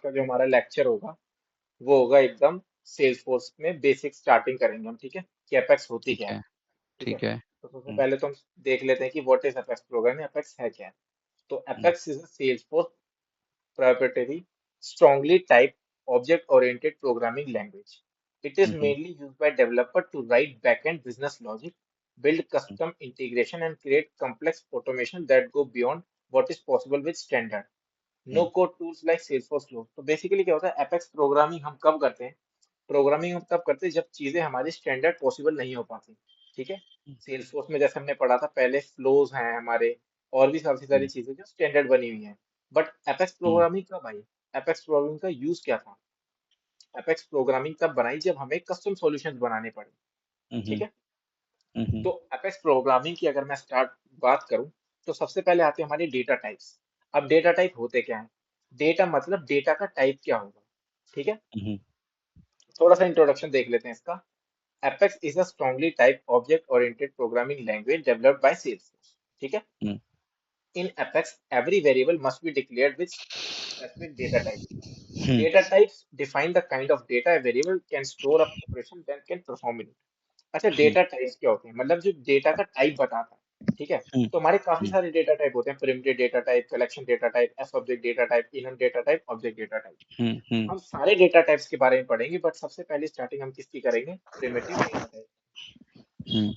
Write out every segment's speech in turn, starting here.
का जो हमारा लेक्चर होगा वो होगा एकदम सेल्स फोर्स में बेसिक स्टार्टिंग करेंगे हम, ठीक है, कि अपेक्स होती ठीक क्या है। है। ठीक है, ठीक है। तो सबसे पहले तो हम देख लेते हैं कि what is Apex programming, Apex है क्या है। तो hmm, Apex is a Salesforce फोर्स proprietary, strongly typed, object-oriented programming language. It is hmm, mainly used by developers to write back-end business logic, build hmm, custom integration, and create complex automation that go beyond what is possible with standard no hmm, code tools like Salesforce close. तो basically क्या होता है, apex programming हम कब करते हैं? Programming हम तब करते हैं जब चीजें हमारी स्टैंडर्ड पॉसिबल नहीं हो पाती। ठीक है, सेल्सफोर्स में जैसे हमने पढ़ा था पहले, फ्लोज हैं हमारे, और भी काफी सारी हम्म, चीजें जो स्टैंडर्ड बनी हुई हैं। बट एपेक्स हम्म, प्रोग्रामिंग कब आई? एपेक्स प्रोग्रामिंग का यूज क्या था? एपेक्स प्रोग्रामिंग तब बनाई जब हमें कस्टम सॉल्यूशंस बनाने पड़े। ठीक हम्म, है, हम्म, तो एपेक्स प्रोग्रामिंग की अगर मैं स्टार्ट बात करूं, तो सबसे पहले आते हैं हमारे डेटा टाइप्स। अब डेटा टाइप होते क्या है? डेटा मतलब डेटा का टाइप क्या होगा। ठीक है, हम्म, थोड़ा सा इंट्रोडक्शन देख लेते हैं इसका। Apex is a strongly type object oriented programming language developed by Salesforce. ठीक है, hmm, in Apex every variable must be declared with specific data type. Hmm, Data types define the kind of data a variable can store of operation then can perform in it. अच्छा, हम्म, data types क्या होते हैं? मतलब जो data का type बताता है। ठीक है, हम्म, तो हमारे काफी हम्म, सारे डेटा टाइप होते हैं, primitive data type, collection data type, S object data type, enum data type, object data type. Hmm, हम सारे डेटा टाइप्स के बारे में पढ़ेंगे, बट सबसे पहले स्टार्टिंग हम किसकी करेंगे? Primitive data type. हम्म,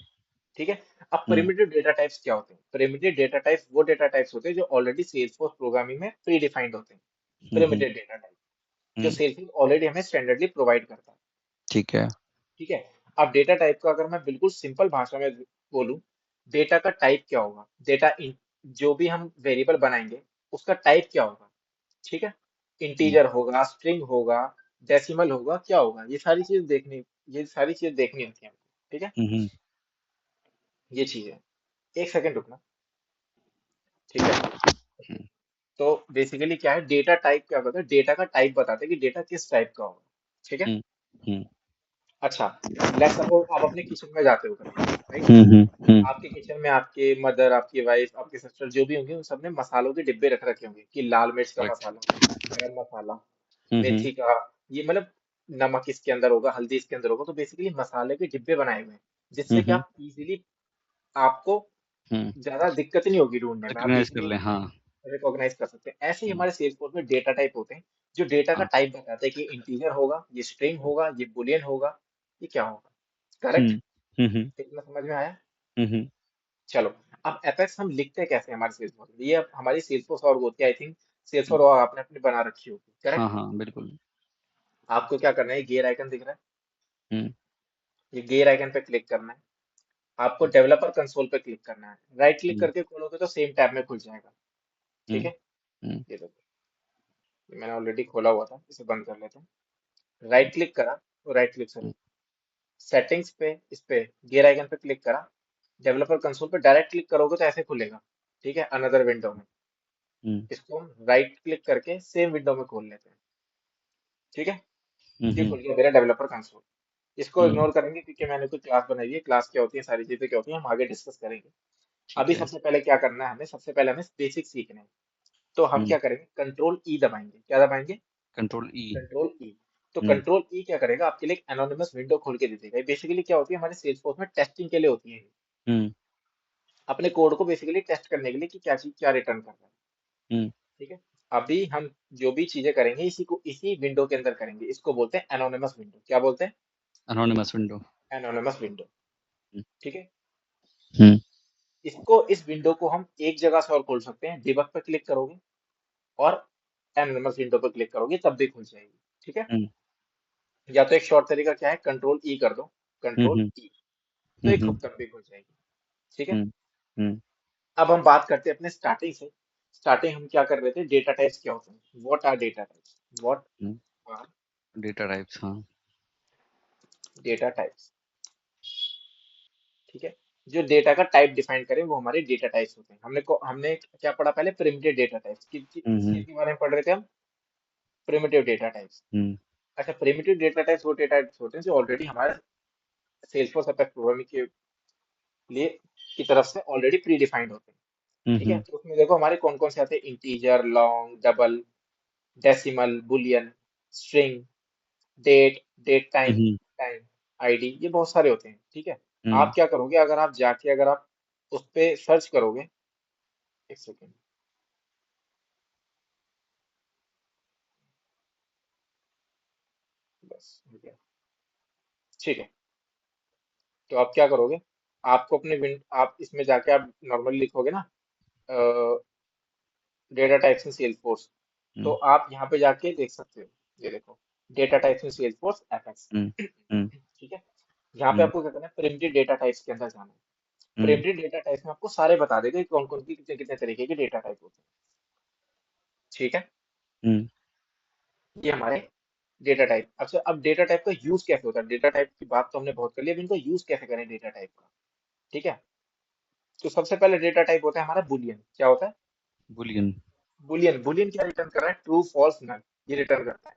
ठीक है, अब हम्म, प्रिमिटिव डेटा टाइप्स क्या होते हैं? प्रिमिटिव डेटा टाइप्स वो डेटा टाइप्स होते हैं जो ऑलरेडी सेल्सफोर्स प्रोग्रामिंग में प्री डिफाइंड होते हैं। हम्म, प्रिमिटिव डेटा टाइप जो हम्म, सेल्सफोर्स ऑलरेडी हमें स्टैंडर्डली प्रोवाइड करता है। ठीक है। ठीक है, अब डेटा टाइप का अगर मैं बिल्कुल सिंपल भाषा में बोलूं, डेटा का टाइप क्या होगा? जो भी हम वेरिएबल बनाएंगे उसका टाइप क्या होगा? ठीक है, हम्म, इंटीजर होगा, स्ट्रिंग होगा, डेसिमल होगा, क्या होगा? ये सारी चीज देखनी होती है हमको। ठीक है, हम्म, ये चीज है। एक सेकंड रुकना। ठीक है, हम्म, तो बेसिकली क्या है, डेटा टाइप क्या होता है? डेटा का टाइप बताते हैं कि डेटा किस टाइप का होगा। ठीक है, हम्म, हम्म, अच्छा, लेट्स सपोज आप अपने किचन में जाते हो कभी, राइट? हम्म, आपके किचन में आपके मदर, आपकी वाइफ, आपके सिस्टर जो भी होंगे, उन सब ने मसालों के डिब्बे रख रखे होंगे कि लाल मिर्च का करेक्ट। मसाला, गरम मसाला, हम्म, मेथी का, ये मतलब नमक इसके अंदर होगा, हल्दी इसके अंदर होगा। तो बेसिकली मसाले के डिब्बे बनाए हुए हैं जिससे कि हम्म, आप इजीली, आपको हम्म, ज्यादा दिक्कत नहीं होगी ढूंढने में, आप रिकग्नाइज कर इजीली ले, हाँ। रिकॉग्नाइज कर सकते हैं। ऐसे ही हम्म, हमारे सेल्स फोर्स में डेटा टाइप होते हैं जो डेटा का हाँ। टाइप बताते हैं कि इंटीजर होगा, ये स्ट्रिंग होगा, ये बुलियन होगा, ये क्या होगा। करेक्ट, हम्म, हम्म, इतना समझ में आया? हम्म, चलो, अब एपेक्स हम लिखते कैसे हैं हमारे सेल्स फोर्स में? ये अब हमारी सेल्स फोर्स और होती है, I think sales hmm, force और आपने अपनी बना रखी होगी, हाँ, करेक्ट? हाँ, बिल्कुल। आपको क्या करना है, ये गियर आइकन दिख रहा है, हम्म, ये गियर आइकन पे क्लिक करना है। आपको हम्म, डेवलपर कंसोल पे क्लिक करना है, राइट क्लिक हम्म, करके खोलोगे तो सेम टैब में खुल जाएगा। ठीक हम्म, है, हम्म, ये देखो, ये मैंने ऑलरेडी खोला हुआ था, इसे बंद कर लेते हैं। राइट क्लिक करा तो राइट क्लिक, सॉरी, सेटिंग्स पे, इस पे गियर आइकन पे क्लिक करा, डेवलपर कंसोल पे डायरेक्ट क्लिक करोगे तो ऐसे खुलेगा। ठीक है, अनदर विंडो में। हम्म, इसको हम राइट क्लिक करके सेम विंडो में खोल लेते हैं। ठीक है, ये हम्म, खुल गया मेरा डेवलपर कंसोल। इसको हम्म, इग्नोर करेंगे क्योंकि मैंने कोई क्लास बनाई है, क्लास क्या होती है, सारी चीजें क्या होती हैं, हम आगे डिस्कस करेंगे। ठीक अभी है। सबसे पहले क्या करना है हमें? सबसे पहले हमें बेसिक सीखना है। तो हम हम्म, क्या करेंगे, कंट्रोल ई दबाएंगे। क्या दबाएंगे? कंट्रोल ई। कंट्रोल ई। तो हम्म, कंट्रोल ई क्या करेगा, आपके लिए एक एनोनिमस विंडो खोल के दे देगा। बेसिकली क्या होती है, हमारे सेल्सफोर्स में टेस्टिंग के लिए होती है, हम्म, अपने कोड को बेसिकली टेस्ट करने के लिए कि क्या चीज क्या रिटर्न कर रहा है। हम्म, ठीक है, अभी हम जो भी चीजें करेंगे इसी को इसी विंडो के अंदर करेंगे। इसको बोलते हैं एनोनिमस विंडो। क्या बोलते हैं? Anonymous window. Anonymous window. Hmm, ठीक है, हम्म, इस विंडो को हम एक जगह से और खोल सकते हैं, डिबग पे क्लिक करोगे और एनोनिमस विंडो पे क्लिक करोगे तब भी खुल जाएगी। ठीक है, हम्म, या तो एक शॉर्ट तरीका क्या है, कंट्रोल ई कर दो, कंट्रोल हम्म, ई, तो एक हम्म, खुद तब भी खुल जाएगी। ठीक है, हम्म, हम्म, अब हम बात करते हैं अपने स्टार्टिंग से। स्टार्टिंग हम क्या कर रहे थे, डेटा टाइप्स क्या होते हैं, what are data types, what hmm, are data types, हाँ। Data types. ठीक है, जो डेटा का टाइप डिफाइन करें वो हमारे डेटा टाइप्स होते हैं। हमने क्या पढ़ा पहले? Primitive data types. किस हम्म, चीज के बारे में पढ़ रहे थे हम? Primitive data types. हम्म, अच्छा, प्रिमिटिव डेटा टाइप्स वो डेटा टाइप्स होते हैं जो ऑलरेडी हमारे सेल्सफोर्स अपेक्स प्रोग्रामिंग के लिए की तरफ से ऑलरेडी प्री डिफाइंड होते हैं। ठीक है, हम्म, तो उसमें देखो हमारे कौन कौन से आते हैं, integer, long, double, decimal, boolean, string, date, date time, hmm time ID, ये बहुत सारे होते हैं। ठीक है। हम्म आप क्या करोगे, अगर आप जाके अगर आप उस पे सर्च करोगे, एक सेकेंड, बस हो गया। ठीक है। तो आप क्या करोगे, आपको अपने आप इसमें जाके आप नॉर्मली लिखोगे ना, डेटा टाइप्स इन सेल्सफोर्स, तो हम्म आप यहाँ पे जाके देख सकते हो। ये देखो, data types in Salesforce FX. Hmm hmm ठीक है। यहाँ पे हम्म आपको क्या करना है, प्रिमिटिव डेटा टाइप्स के अंदर जाना है। हम्म प्रिमिटिव डेटा टाइप्स में आपको सारे बता देगा कि कौन कौन की कितने कितने तरीके के डेटा टाइप होते हैं। ठीक है। हम्म ये हमारे डेटा टाइप। अच्छा, अब डेटा टाइप का यूज कैसे होता है, डेटा टाइप की बात तो हमने बहुत कर ली, अब इनको यूज कैसे करें डेटा टाइप का। ठीक है। तो सबसे पहले डेटा टाइप होता है हमारा बुलियन। क्या होता है? बुलियन। बुलियन। बुलियन क्या रिटर्न कर रहा है? ट्रू, फॉल्स, नल, ये रिटर्न करता है।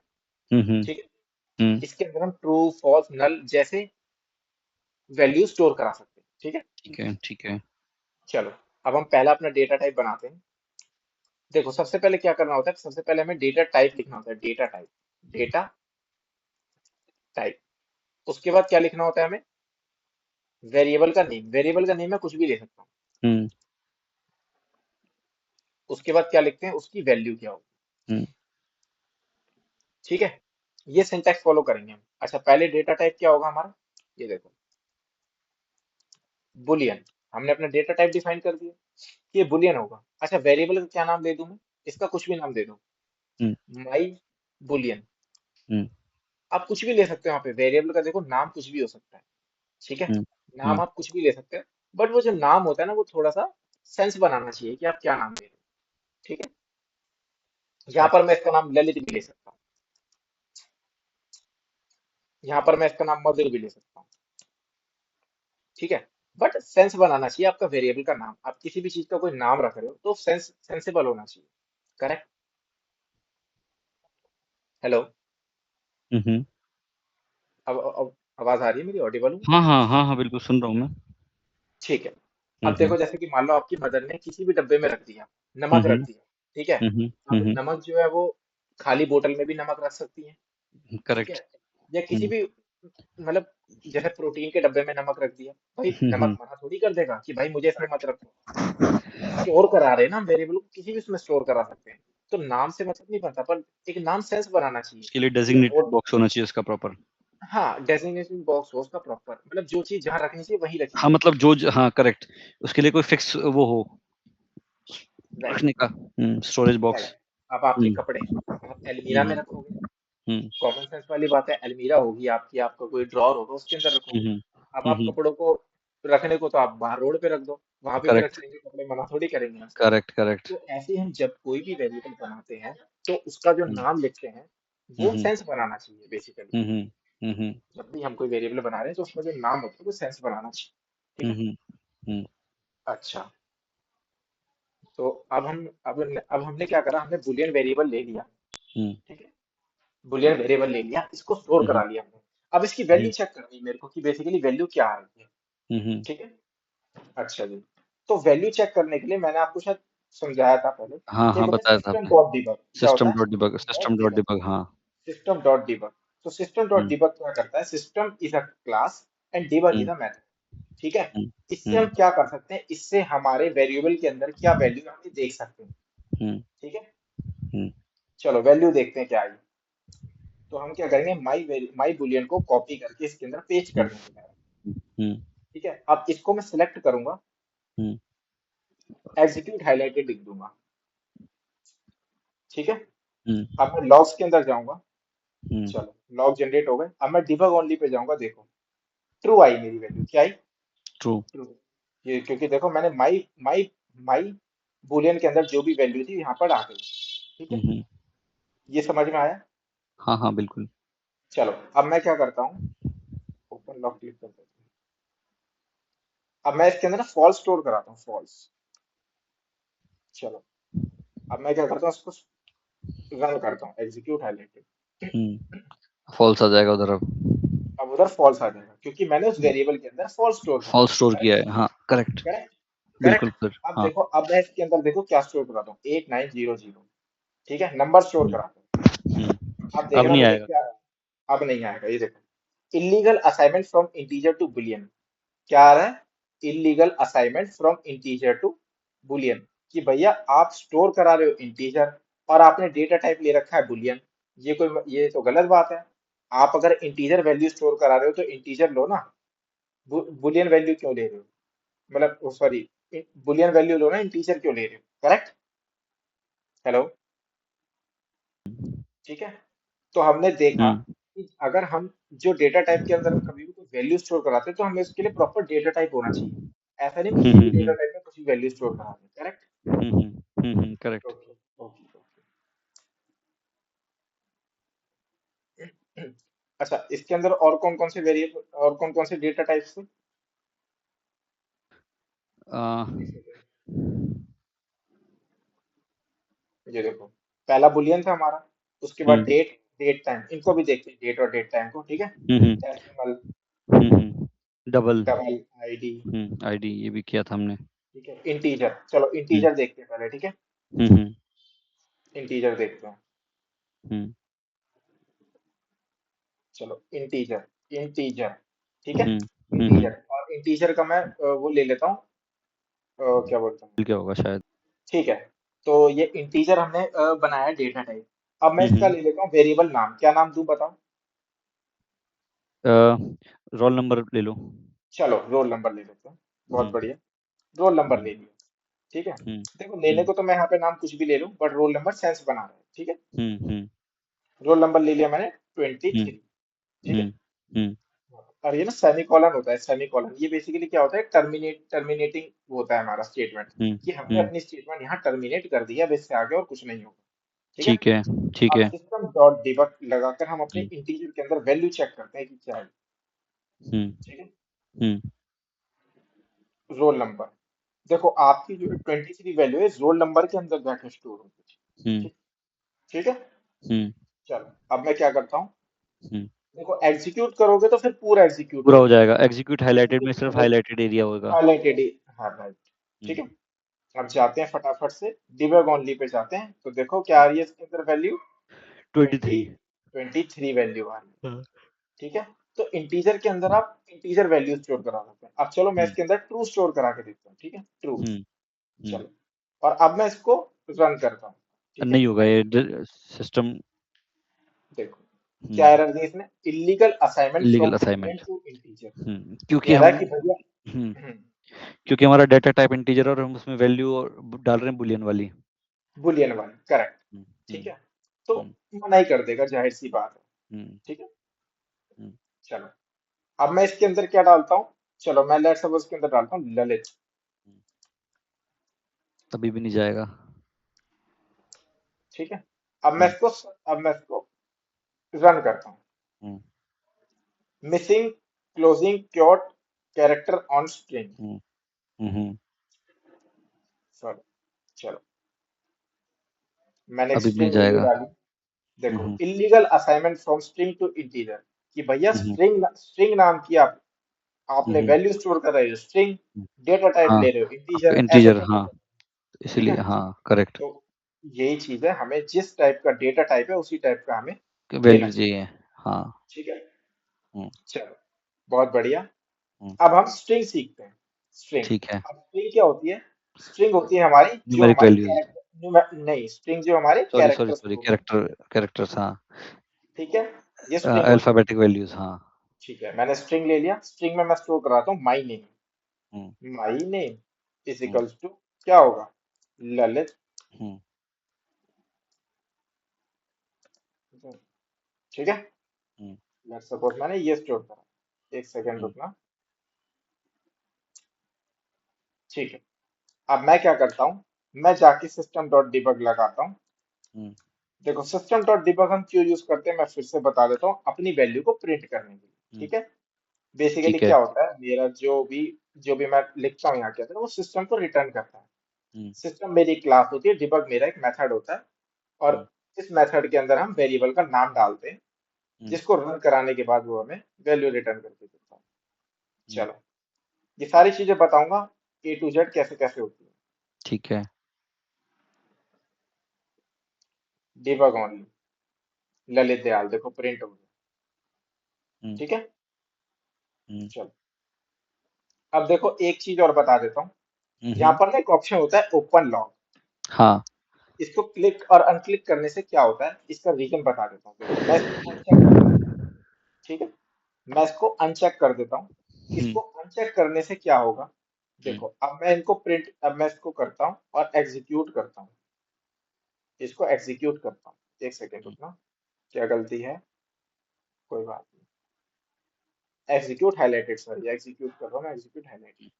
हम्म ठीक है। हम्म इसके अंदर हम ट्रू, फॉल्स, नल जैसे वैल्यू स्टोर करा सकते हैं। ठीक है। ठीक है ठीक है। चलो, अब हम पहला अपना डेटा टाइप बनाते हैं। देखो, सबसे पहले क्या करना होता है, सबसे पहले हमें डेटा टाइप लिखना होता है। Data type, data type. उसके बाद क्या लिखना होता है हमें? वेरिएबल का नेम। वेरिएबल का नेम मैं कुछ भी ले सकता हूँ। हम्म उसके बाद क्या लिखते हैं, उसकी वैल्यू क्या होगी। हम्म ठीक है। ये सिंटैक्स फॉलो करेंगे हम। अच्छा, पहले डेटा टाइप क्या होगा हमारा, ये देखो, बुलियन। हमने अपना डेटा टाइप डिफाइन कर दिया, ये बुलियन होगा। अच्छा, वेरिएबल का क्या नाम दे दूं मैं? इसका कुछ भी नाम दे दो, हम्म माई बुलियन। हम्म आप कुछ भी ले सकते हो यहाँ पे, वेरिएबल का देखो नाम कुछ भी हो सकता है। ठीक है। हम्म नाम हम्म आप कुछ भी ले सकते हो, बट वो जो नाम होता है ना, वो थोड़ा सा सेंस बनाना चाहिए कि आप क्या नाम दे रहे हो। ठीक है। यहाँ पर मैं इसका नाम ललित भी ले सकता हूँ, यहाँ पर मैं इसका नाम मधुर भी ले सकता हूँ। ठीक है। बट सेंस बनाना चाहिए आपका वेरिएबल का नाम। आप किसी भी चीज का कोई नाम रख रहे हो तो सेंसेबल होना चाहिए। करेक्ट। हेलो। हम्म। अब आवाज आ रही है मेरी, ऑडिबल हूँ? हाँ हाँ हाँ हाँ, बिल्कुल सुन रहा हूँ मैं। ठीक है। अब हम्म देखो, जैसे कि मान लो आपकी मदर ने किसी भी डब्बे में रख दिया, नमक रख हम्म दिया। ठीक है। अब हम्म। नमक जो है वो खाली बोतल में भी नमक रख सकती है। ठीक करेक्ट। है। या किसी हम्म भी, मतलब जैसे प्रोटीन के डब्बे में नमक रख दिया, भाई नमक हम्म मना थोड़ी कर देगा कि भाई मुझे इसमें मत रखो। स्टोर करा रहे हैं ना, वेरिएबल को किसी भी उसमें स्टोर करा सकते हैं। तो नाम से मतलब नहीं बनता, पर एक नाम सेंस बनाना चाहिए उसके लिए कि डेजिग्नेटेड वो, बॉक्स होना चाहिए उसका प्रॉपर। हाँ, डेजिग्नेशन बॉक्स हो उसका प्रॉपर, मतलब जो चीज जहाँ रखनी चाहिए वहीं रखी हाँ जाए। मतलब जो हाँ करेक्ट, उसके लिए कोई फिक्स वो हो राइट। रखने का। Storage box. राइट। अब आपके हम्म कपड़े आप अलमीरा में हम्म रखोगे, हम्म कॉमन सेंस वाली बात है। अलमीरा होगी आपकी, आपका कोई ड्रॉर होगा, उसके अंदर रखोगे। हम्म अब आप कपड़ों को रखने को तो आप बाहर रोड पे रख दो, वहां पे भी रख करेक्ट लेंगे कपड़े, मना थोड़ी करेंगे हम। Correct correct. तो ऐसे ही हम जब कोई भी वेरिएबल बनाते हैं, तो उसका जो हम्म नाम लिखते हैं वो हम्म सेंस बनाना चाहिए बेसिकली। हम्म हम्म जब भी हम कोई वेरिएबल बना रहे हैं तो उसका जो नाम होता है वो सेंस बनाना चाहिए। ठीक है। हम्म हम्म अच्छा, तो अब हमने क्या करा, हमने बुलियन वेरिएबल ले लिया। हम्म ठीक है। बुलियन वेरिएबल ले लिया, इसको स्टोर हम्म करा लिया हमने। अब इसकी वैल्यू चेक करनी है मेरे को कि बेसिकली वैल्यू क्या आ रही है। हम्म। ठीक है। अच्छा जी। तो वैल्यू चेक करने के लिए मैंने आपको शायद समझाया था पहले, हाँ एक हाँ, होता है बताया था सिस्टम आपने। Dot debug. क्या होता सिस्टम है? Dot debug, system system dot dot debug. Debug, हाँ। System dot debug. तो सिस्टम डॉट हम्म डिबग क्या करता है, system is a class and debug is hmm a method. ठीक है। हम्म इससे हम हम्म क्या कर सकते हैं, इससे हमारे वेरिएबल के अंदर क्या वैल्यू हम देख सकते हैं। हम्म ठीक है। हम्म चलो वैल्यू देखते हैं क्या आई। तो हम क्या करेंगे, माई बुलियन को कॉपी करके इसके अंदर पेस्ट कर हम्म देंगे। हम्म ठीक है। अब इसको मैं सिलेक्ट करूंगा, हम्म एग्जीक्यूट हाईलाइटेड लिख दूंगा। ठीक है। हम्म अब मैं लॉग्स के अंदर जाऊंगा। हम्म। चलो, लॉग जनरेट हो गए। अब मैं डिबग ओनली पे जाऊंगा, देखो ट्रू आई मेरी वैल्यू, क्या आई? ट्रू। ट्रू। ये क्योंकि देखो मैंने माई माई माई बुलियन के अंदर जो भी वैल्यू थी यहाँ पर आ गई। ठीक है। हम्म। ये समझ में आया? हाँ हाँ बिल्कुल। चलो, अब मैं क्या करता हूँ, ओपन लॉग क्लिक कर देता हूँ। अब मैं इसके अंदर ना फॉल्स स्टोर कराता हूँ, फॉल्स। चलो, अब मैं क्या करता हूँ, इसको रन करता हूँ, एग्जीक्यूट हाईलाइटेड। फॉल्स आ जाएगा उधर अब। अब उधर फॉल्स आ जाएगा क्योंकि मैंने उस वेरिएबल के अंदर फॉल्स स्टोर करा फॉल्स स्टोर है। किया है, हाँ करेक्ट। करेक्ट। बिल्कुल करेक्ट। सर, अब हाँ। देखो, अब मैं इसके अंदर देखो क्या स्टोर कराता हूँ, 8900। ठीक है, नंबर स्टोर हम्म कराता हूँ। अब देख अब रहा नहीं बेटा आएगा। क्या, अब नहीं आएगा, ये देखो, illegal assignment from integer to boolean. क्या आ रहा है, illegal assignment from integer to boolean, कि भैया आप स्टोर करा रहे हो इंटीजर और आपने डेटा टाइप ले रखा है बुलियन। ये तो गलत बात है। आप अगर इंटीजर वैल्यू स्टोर करा रहे हो तो इंटीजर लो ना, बुलियन वैल्यू क्यों ले रहे हो, मतलब सॉरी, बुलियन वैल्यू लो ना, इंटीजर क्यों ले रहे हो, करेक्ट। हेलो, ठीक है। तो हमने देखा हम्म कि अगर हम जो डेटा टाइप के अंदर हम कभी भी कोई वैल्यू स्टोर कराते हैं तो हमें उसके लिए प्रॉपर डेटा टाइप होना चाहिए। ऐसा नहीं किसी भी डेटा हम्म टाइप में कुछ भी वैल्यू स्टोर करा दें, correct. Correct. Okay, okay, okay. अच्छा, इसके अंदर और कौन कौन से वेरिएबल और कौन कौन से डेटा टाइप्स थे, देख सकते हैं। ये देखो, पहला बुलियन था हमारा, उसके बाद हम्म डेट, डेट टाइम, इनको भी देखते हैं, डेट और डेट टाइम को, ठीक है। Hmm decimal, double. Double, ID, ID ये भी किया था हमने। ठीक है। इंटीजर, चलो हम्म इंटीजर देखते हैं पहले, ठीक है। हम्म इंटीजर देखते हैं, हम्म चलो इंटीजर, इंटीजर, ठीक है। हम्म इंटीजर, और इंटीजर का मैं वो ले लेता हूँ, क्या बोलता हूँ, क्या होगा शायद। ठीक है। तो ये इंटीजर हमने बनाया डेटा टाइप। अब मैं इसका हम्म ले लेता हूँ वेरिएबल नाम, क्या नाम दूं बताओ। रोल नंबर ले लो। चलो रोल नंबर ले लेते हैं, बहुत हम्म बढ़िया, रोल नंबर ले हम्म लिया, ठीक है। हम्म देखो लेने हम्म को तो मैं यहाँ पे नाम कुछ भी ले लूँ, बट रोल नंबर सेंस बना रहा है, ठीक है। हम्म रोल नंबर ले लिया मैंने, हम्म 23, ठीक है। हम्म हम्म और ये ना सेमी कॉलन होता है, सेमी कॉलन ये बेसिकली क्या होता है, टर्मिनेटिंग होता है हमारा स्टेटमेंट, हम्म कि हमने हम्म अपनी स्टेटमेंट यहाँ टर्मिनेट कर दिया, अब इससे आगे और कुछ नहीं होगा, ठीक है। ठीक है ठीक अब है। सिस्टम डॉट डिबग लगाकर हम अपने हम्म इंटीजर के अंदर वैल्यू चेक करते हैं कि क्या है, हम्म ठीक है। हम्म रोल नंबर, देखो आपकी जो 23 वैल्यू है रोल नंबर के अंदर जाके स्टोर होगी, हम्म ठीक, ठीक है। हम्म चलो अब मैं क्या करता हूँ, हम्म देखो एग्जीक्यूट करोगे तो फिर पूरा एग्जीक्यूट पूरा हो होगा, जाएगा। एग्जीक्यूट हाइलाइटेड में सिर्फ बेसिकली हाइलाइटेड एरिया होगा। हाईलाइटेड, हाँ राइट, ठीक हम्म है। अब जाते हैं फटाफट से डिबग ओनली पे जाते हैं, तो देखो क्या आ रही है इसके अंदर वैल्यू, 23। 20, 23 वैल्यू आ रही है, हाँ। ठीक है। तो इंटीजर के अंदर आप इंटीजर वैल्यू स्टोर करा सकते हैं। अब चलो मैं हम्म इसके अंदर ट्रू स्टोर करा के देखता हूँ, ठीक है, ट्रू। हम्म हम्म चलो, और अब मैं इसको रन करता हूँ, ठीक है, नहीं होगा ये एग्जीक्यूट। सिस्टम। देखो क्या हम्म एरर दी इसने, illegal assignment from illegal boolean assignment. To integer, क्योंकि कह रहा हम है कि भैया, हम्म हम्म, क्योंकि हमारा डाटा टाइप इंटीजर और हम उसमें वैल्यू और डाल रहे हैं बुलियन वाली। बुलियन वाली, करेक्ट, हम्म ठीक हम्म है। तो हम्म मना ही कर देगा, जाहिर सी बात है, हम्म ठीक है। हम्म चलो अब मैं इसके अंदर क्या डालता हूँ, चलो मैं लेट्स सपोज इसके अंदर डालता हूँ ललित, हम्म। तभी भी नहीं जाएगा। ठीक है। अब मैं हम्म इसको, अब मैं इसको रन करता हूँ, hmm missing closing quote character on string, hmm hmm sorry, चलो मैंने एक अभी भी नहीं स्ट्रिंग वैल्यू जाएगा। डाली। देखो hmm illegal assignment from string to integer, कि भैया हम्म स्ट्रिंग, स्ट्रिंग नाम की आप आपने हम्म वैल्यू स्टोर कर रहे हो स्ट्रिंग, हम्म। डेटा टाइप हाँ ले रहे हो इंटीजर, ऐसे इंटीजर कैसे हाँ, कर, ठीक इसलिए है। हाँ करेक्ट। तो यही चीज है, हमें जिस टाइप का डेटा टाइप है उसी टाइप का हमें लेना वैल्यू चाहिए, चाहिए। हाँ। ठीक है। हम्म चलो बहुत बढ़िया। हम्म अब हम स्ट्रिंग सीखते हैं, स्ट्रिंग। ठीक है। अब स्ट्रिंग क्या होती है, स्ट्रिंग होती है हमारी जो न्यूमेरिक हमारे वैल्यूज। कैरेक्टर, नहीं, स्ट्रिंग जो हमारे सॉरी सॉरी कैरेक्टर्स सॉरी होते हैं, कैरेक्टर कैरेक्टर्स हाँ। ठीक है, ये स्ट्रिंग होती है, अल्फाबेटिक वैल्यूज हाँ। ठीक है। मैंने स्ट्रिंग ले लिया, स्ट्रिंग में मैं स्टोर कराता हूँ my name, hmm my name is hmm equals to क्या होगा, ललित, हम्म ठीक है। हम्म लेट्स सपोज मैंने ये स्टोर करा, एक सेकेंड हम्म रुकना, ठीक है। अब मैं क्या करता हूँ, मैं जाके सिस्टम डॉट डिबग लगाता हूँ। हम्म देखो सिस्टम डॉट डिबग हम क्यों यूज करते हैं, मैं फिर से बता देता हूँ, अपनी वैल्यू को प्रिंट करने के लिए, हम्म, ठीक है। बेसिकली ठीक है। क्या होता है, मेरा जो भी मैं लिखता हूँ यहाँ के अंदर वो सिस्टम को रिटर्न करता है। हम्म सिस्टम मेरी क्लास होती है, डिबग मेरा एक मेथड होता है, हम्म और इस मेथड के अंदर हम वेरिएबल का नाम डालते हैं, हम्म जिसको रन कराने के बाद वो हमें वैल्यू रिटर्न करके देता है। हम्म, चलो ये सारी चीजें बताऊंगा ए टू जेड कैसे कैसे होती है। ठीक है। डिबग ओनली, ललित दयाल देखो प्रिंट हो गया। हम्म। ठीक है। हम्म। चलो, अब देखो एक चीज और बता देता हूँ। यहाँ हम्म। पर ना एक ऑप्शन होता है ओपन लॉक। हाँ। इसको क्लिक और अनक्लिक करने से क्या होता है, इसका रीजन बता देता हूँ। देखो मैं इसको अनचेक कर देता हूँ। ठीक है, मैं इसको अनचेक कर देता हूँ। हम्म। इसको अनचेक करने से क्या होगा, हम्म। देखो अब मैं इनको प्रिंट, अब मैं इसको करता हूँ और एग्जीक्यूट करता हूँ। इसको एग्जीक्यूट करता हूँ, एक सेकेंड हम्म। रुकना। क्या गलती है, कोई बात नहीं। एग्जीक्यूट हाईलाइटेड, सॉरी एग्जीक्यूट कर रहा हूँ मैं, एग्जीक्यूट हाईलाइटेड।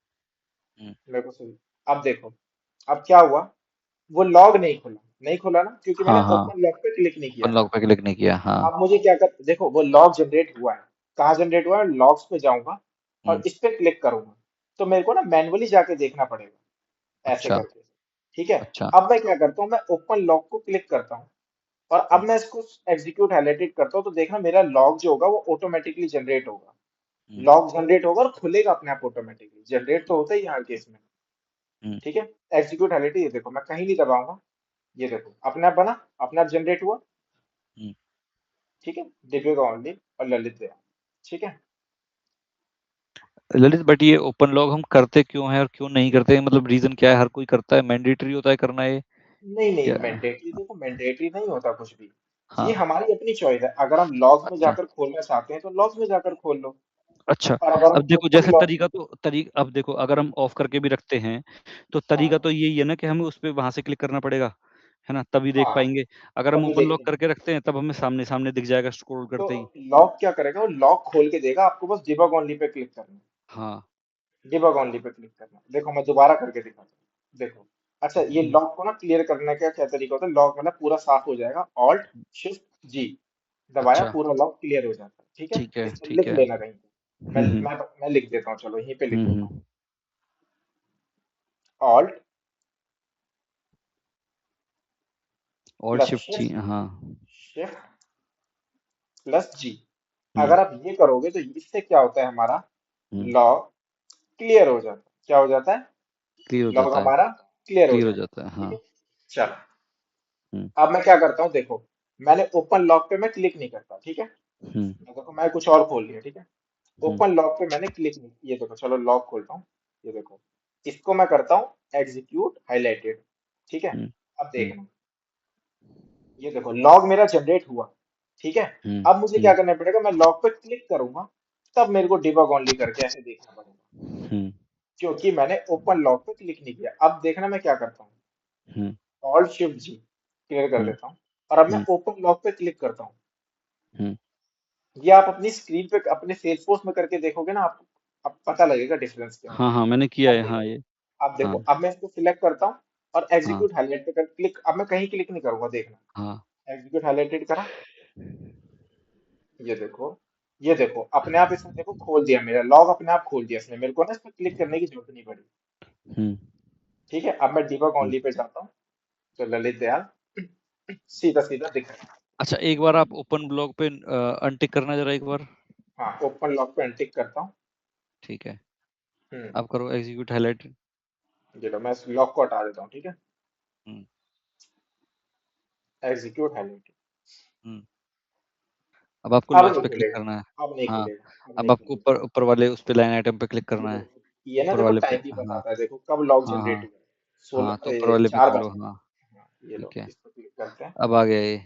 हम्म। मेरे को सही। अब देखो, अब क्या हुआ, वो लॉग नहीं खुला। नहीं खुला ना, क्योंकि मैंने हाँ हाँ। ओपन लॉग पे क्लिक नहीं किया ओपन था। लॉक पे क्लिक नहीं किया, हाँ। अब मुझे क्या कर, देखो वो लॉग जनरेट हुआ है। कहाँ जनरेट हुआ है, लॉग्स पे जाऊंगा और हम्म। इस पे क्लिक करूंगा। तो मेरे को ना मैनुअली जाके देखना पड़ेगा, ऐसे अच्छा। करके। ठीक है। अच्छा। अब मैं क्या करता हूँ, मैं ओपन लॉग को क्लिक करता हूँ और अब हम्म। मैं इसको एग्जीक्यूट हाईलाइटेड करता हूँ, तो देखना मेरा लॉग जो होगा वो ऑटोमेटिकली जनरेट होगा। हम्म। लॉग जनरेट होगा और खुलेगा अपने आप ऑटोमेटिकली, जनरेट तो होता ही है हर केस में। हम्म। ठीक है। एग्जीक्यूट हाईलाइटेड, ये देखो मैं कहीं नहीं दबाऊंगा, ये देखो अपने आप बना, अपने आप जनरेट हुआ। हम्म। ठीक है, दिव्य ओनली और ललित दयाल। ठीक है। ललित, बट ये ओपन लॉक हम करते क्यों है और क्यों नहीं करते, मतलब रीजन क्या है? हर कोई करता है, मैंडेटरी होता है करना ये? नहीं नहीं, या? मैंडेटरी, देखो मैंडेटरी नहीं होता कुछ भी। ये हाँ। हमारी अपनी चॉइस है, अगर हम लॉग्स में अच्छा। जाकर खोलना चाहते हैं तो लॉग्स में जाकर खोल लो। अच्छा। और अगर अब हम देखो ओपन जैसे लॉग, तरीका तो अब देखो अगर हम ऑफ करके भी रखते हैं तो तरीका हाँ तो यही है ना कि हमें उस पे वहां से क्लिक करना पड़ेगा, है ना, तभी देख हाँ, पाएंगे। अगर हम तभी ओपन देख लॉक लेंगे। करके रखते हैं तब हमें सामने सामने दिख जाएगा स्क्रॉल तो करते ही। लॉक क्या करेगा, वो लॉक खोल के देगा आपको, बस डिबग ओनली पे क्लिक करना है। हाँ। डिबग ओनली पे क्लिक करना है। देखो मैं दोबारा करके दिखाता हूँ, देखो। अच्छा, ये हम्म। लॉक को ना क्लियर करने का क्या तरीका होता है, लॉक मतलब पूरा साफ हो जाएगा, ऑल्ट शिफ्ट जी दबाया, अच्छा। पूरा लॉक क्लियर हो जाता है। ठीक है, ठीक है, इसको ठीक लिख है। लेना कहीं पे। मैं हम्म। मैं मैं लिख देता हूँ, चलो यहीं पे लिख देता हूँ। हम्म। ऑल्ट और प्लस शिफ्ट जी, शिफ्ट, हाँ। शिफ्ट प्लस जी। हम्म। अगर आप ये करोगे तो इससे क्या होता है, हमारा हम्म। लॉग क्लियर हो जाता है। क्या हो जाता है, क्लियर हो लॉग जाता है। हमारा क्लियर हो क्लियर हो जाता जाता है, है। ठीक हाँ। है। चलो, हम्म। अब मैं क्या करता हूँ, देखो मैंने ओपन लॉक पे मैं क्लिक नहीं करता। ठीक है। हम्म। देखो मैं कुछ और खोल लिया। ठीक है, हम्म। ओपन लॉक पे मैंने क्लिक नहीं, ये देखो चलो लॉक खोलता हूँ। ये देखो, इसको मैं करता हूँ एग्जीक्यूट हाईलाइटेड। ठीक है। हम्म। अब हम्म। देखना, ये देखो लॉग मेरा जनरेट हुआ। ठीक है। हम्म। अब मुझे क्या हम्म। करना पड़ेगा, मैं लॉग पे क्लिक करूंगा, तब मेरे को डिबग ओनली करके ऐसे देखना पड़ेगा, हम्म। क्योंकि मैंने ओपन लॉग पे क्लिक नहीं किया। अब देखना मैं क्या करता हूँ, हम्म। ऑल्ट शिफ्ट जी क्लियर कर हम्म। देता हूँ और अब मैं हम्म। ओपन लॉग पे क्लिक करता हूँ। हम्म। ये आप अपनी स्क्रीन पे अपने सेल्सफोर्स में करके देखोगे ना, आपको अब पता लगेगा डिफरेंस क्या हाँ हाँ, मैंने किया है। अब है, हाँ देखो, ये। अब हाँ। देखो, अब मैं इसको सिलेक्ट करता हूँ और हाँ। एग्जीक्यूट हाईलाइट पे कर क्लिक, अब मैं कहीं क्लिक नहीं करूंगा, देखना। हाँ। एग्जीक्यूट हाईलाइटेड करा, ये देखो, ये देखो अपने आप इसने देखो खोल दिया, मेरा लॉग अपने आप खोल दिया इसने, मेरे को ना इस पर क्लिक करने की जरूरत नहीं पड़ी। हम्म। ठीक है, अब मैं डिबग हम्म। ओनली पे जाता हूँ, तो ललित दयाल सीधा सीधा दिख रहा है। अच्छा, एक बार आप ओपन ब्लॉक पे अनटिक करना जरा एक बार। हाँ, ओपन लॉक पे अनटिक करता हूँ। ठीक है। हम्म। आप करो एग्जीक्यूट हाईलाइट। ये लो मैं इस लॉक को हटा देता हूँ। ठीक है, हम्म। Execute highlight. हम्म। अब आपको अब लॉग्स नहीं पे क्लिक खुलेगा, करना है। अब नहीं हाँ। खुलेगा, अब अब नहीं आपको खुलेगा। ऊपर ऊपर वाले उस पे लाइन आइटम पे क्लिक ये करना है। देखो, ये ना ऊपर देखो वाले पे, टाइम भी हाँ। बताता है, देखो कब लॉग हाँ जनरेट हाँ। हुआ है। हाँ, तो 16 ऊपर वाले पे 4 खोलो, बजे। हाँ। हाँ, ये लो ठीक है। इस पर क्लिक करते हैं। अब आ गया ये।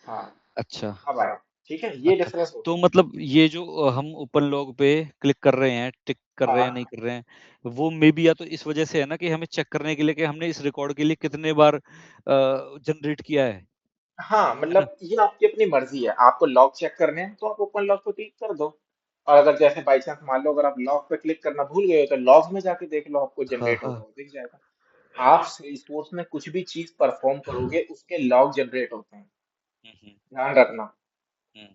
हाँ, अच्छा। अब आया। ठीक है, ये अच्छा, डिफरेंस तो होता है। मतलब ये जो हम ओपन लॉग पे क्लिक कर रहे हैं, टिक कर रहे हैं, नहीं हाँ कर रहे हैं, वो मे बी या तो इस वजह से है ना कि हमें चेक करने के लिए कि हमने इस रिकॉर्ड के लिए कितने बार जनरेट किया हाँ, है ना? मतलब ये आपकी अपनी मर्जी है, आपको लॉक चेक करने हैं तो आप ओपन लॉक पे क्लिक कर दो। और अगर जैसे बाई चांस मान लो, अगर आप लॉक पे क्लिक करना भूल गए हो, तो लॉग्स में जाके देख लो, आपको हाँ जनरेट हाँ। होगा वो दिख जाएगा। आप सेल्सफोर्स में कुछ भी चीज परफॉर्म करोगे उसके लॉग जनरेट होते हैं, हम्म। ध्यान रखना। हम्म।